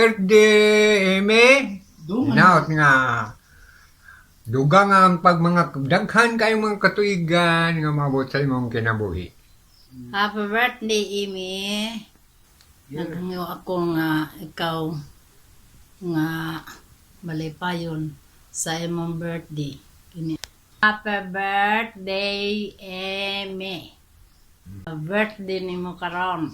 birthday, Amy. Naot nga. Dugang ang pag mga daghan kayong mga katuigan nga mabot sa imong kinabuhi. Happy birthday, Amy. Naghangaw ako nga ikaw nga malipayon sa imong birthday. Happy birthday, Amy. Birthday ni mo karon.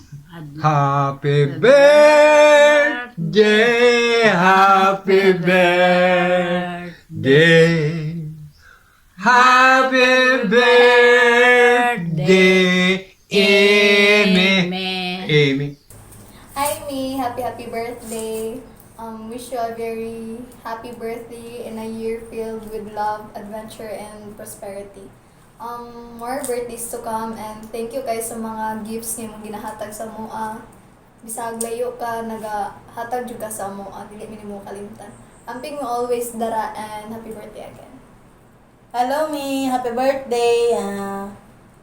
Happy birthday, happy birthday, happy birthday, Amy. Amy. Hi, Me. Happy birthday. Wish you a very happy birthday and a year filled with love, adventure, and prosperity. More birthdays to come and thank you guys sa mga gifts nga mong ginahatag sa mua. Bisag layo ka, nagahatag jud ka sa mua, dili mi nimo kalimtan. Amping mo always dara and happy birthday again. Hello, Me. Happy birthday.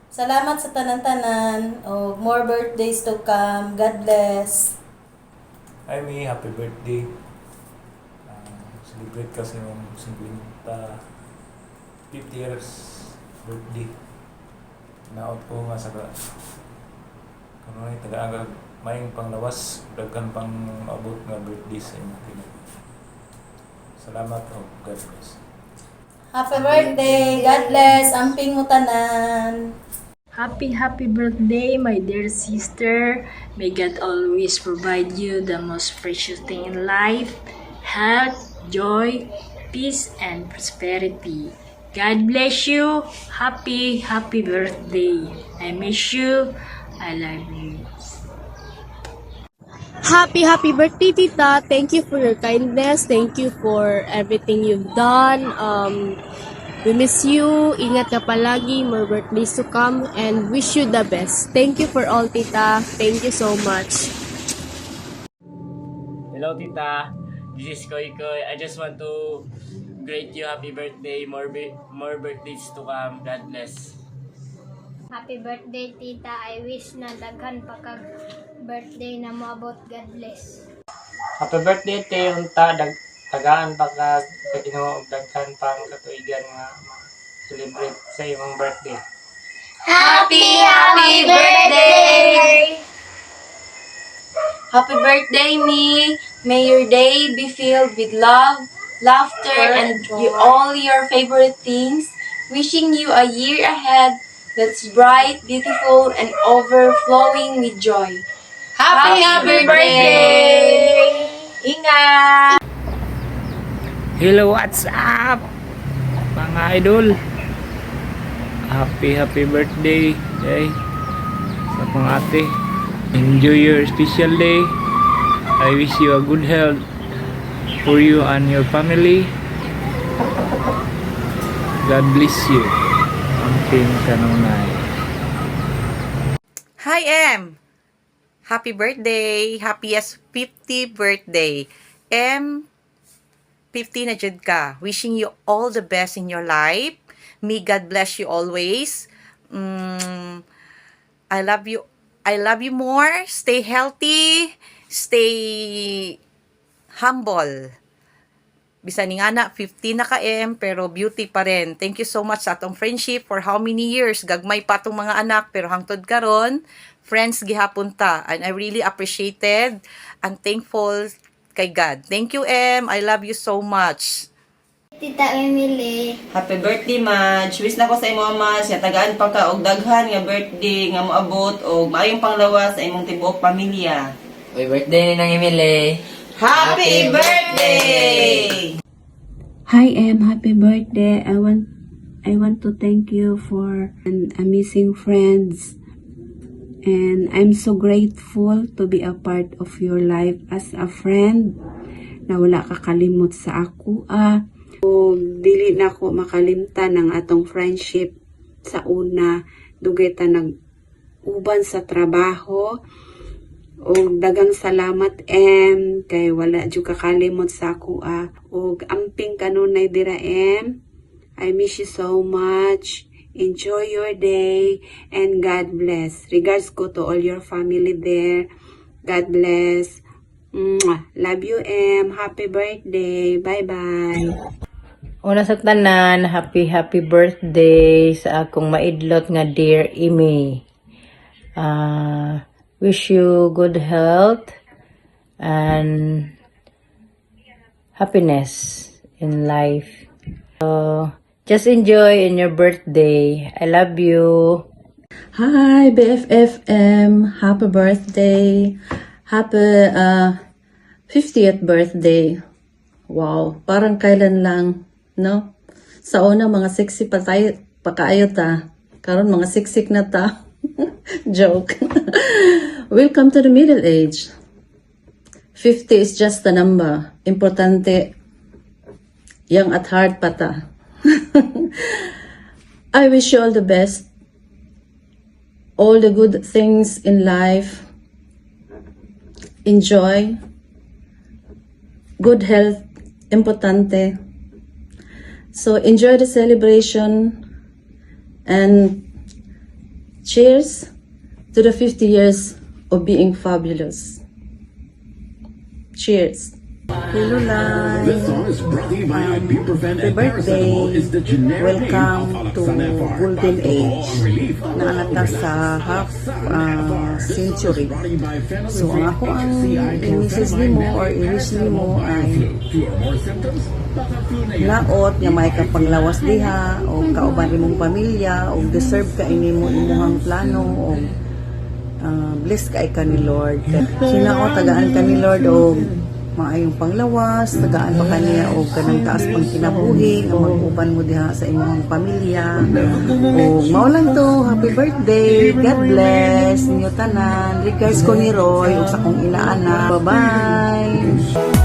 Salamat sa tanan-tanan. More birthdays to come. God bless. Hi, May. Happy birthday. Celebrate kasi yung 50 years birthday. Naot ko nga sa kung ay taga-agad maying panglawas, daghan pang abot nga birthday sa inyo. Salamat o God bless. Happy birthday. God bless. Amping mo tanan. Happy birthday, my dear sister. May God always provide you the most precious thing in life, health, joy, peace, and prosperity. God bless you. Happy birthday. I miss you. I love you. Happy birthday, Tita. Thank you for your kindness. Thank you for everything you've done. We miss you. Ingat ka palagi. More birthdays to come and wish you the best. Thank you for all, Tita. Thank you so much. Hello, Tita. This is Koy Koy. I just want to greet you happy birthday. More birthdays to come. God bless. Happy birthday, Tita. I wish na daghan pa kag birthday na moabot. God bless. Happy birthday, te. Unta, tagaan pa ka Ginoo og daghan pang katuigan nga celebrate sa imong birthday. Happy birthday! Happy birthday, Me. May your day be filled with love, laughter, and all your favorite things. Wishing you a year ahead that's bright, beautiful, and overflowing with joy. Happy birthday! Ingat! Hello, what's up? Mga idol. Happy birthday day sa pang ate. Enjoy your special day. I wish you a good health for you and your family. God bless you. Amping kanunay. Hi, Em. Happy birthday. Happiest 50th birthday. Em, 50 na jud ka. Wishing you all the best in your life. May God bless you always. I love you. I love you more. Stay healthy. Stay humble. Bisan ning ana 50 na ka pero beauty pa rin. Thank you so much sa atong friendship for how many years. Gagmay pa atong mga anak pero hangtod karon friends gihapon ta. And I really appreciated and thankful kay God. Thank you, Em. I love you so much. Tita Emily. Happy birthday, Madge. Wish na ko sa imo, Madge, nga tagaan pa ka og daghan nga birthday nga moabot og maayong panglawas sa imong tibuok pamilya. Happy birthday nang Emily. Happy birthday! Hi, Em. Happy birthday. I want to thank you for an amazing friends. And I'm so grateful to be a part of your life as a friend na wala ka kalimot sa ako. O dili na ko makalimtan ng atong friendship sa una. Dugay ta nag-uban sa trabaho. O dagang salamat, Em. Kay wala jud ka kalimot sa ako. O amping kanunay dira, Em. I miss you so much. Enjoy your day and God bless. Regards ko to all your family there. God bless. Mwah. Love you, M. Happy birthday. Bye-bye. Una sa tanan, happy birthday sa akong maidlot nga dear Imi. Wish you good health and happiness in life. So, just enjoy in your birthday. I love you. Hi, BFFM. Happy birthday. Happy 50th birthday. Wow, parang kailan lang, no? Sa una, mga sexy pa tayo, pakaayo ta. Karon mga siksik na ta. Joke. Welcome to the middle age. 50 is just a number. Importante, young at heart pa ta. I wish you all the best. All the good things in life. Enjoy. Good health, importante. So enjoy the celebration and cheers to the 50 years of being fabulous. Cheers. Hello, Lai. Happy birthday. Welcome to Golden Age. Naanata sa half century. So, ang ako ang i-message nimo or i-wish nimo ay laot nga may kapanglawas diha o kauban imong pamilya o deserve ka inimo imuhang plano o bless ka ka ni Lord. Sinao tagaan ka ni Lord o maayong panglawas, tagaan pa kaniya o kanang taas pang kinabuhi nga mag-uban mo diha sa imong pamilya. O mao lang to, happy birthday, God bless ninyo tanan. Regards ko ni Roy o sa kong inaanak. Bye-bye.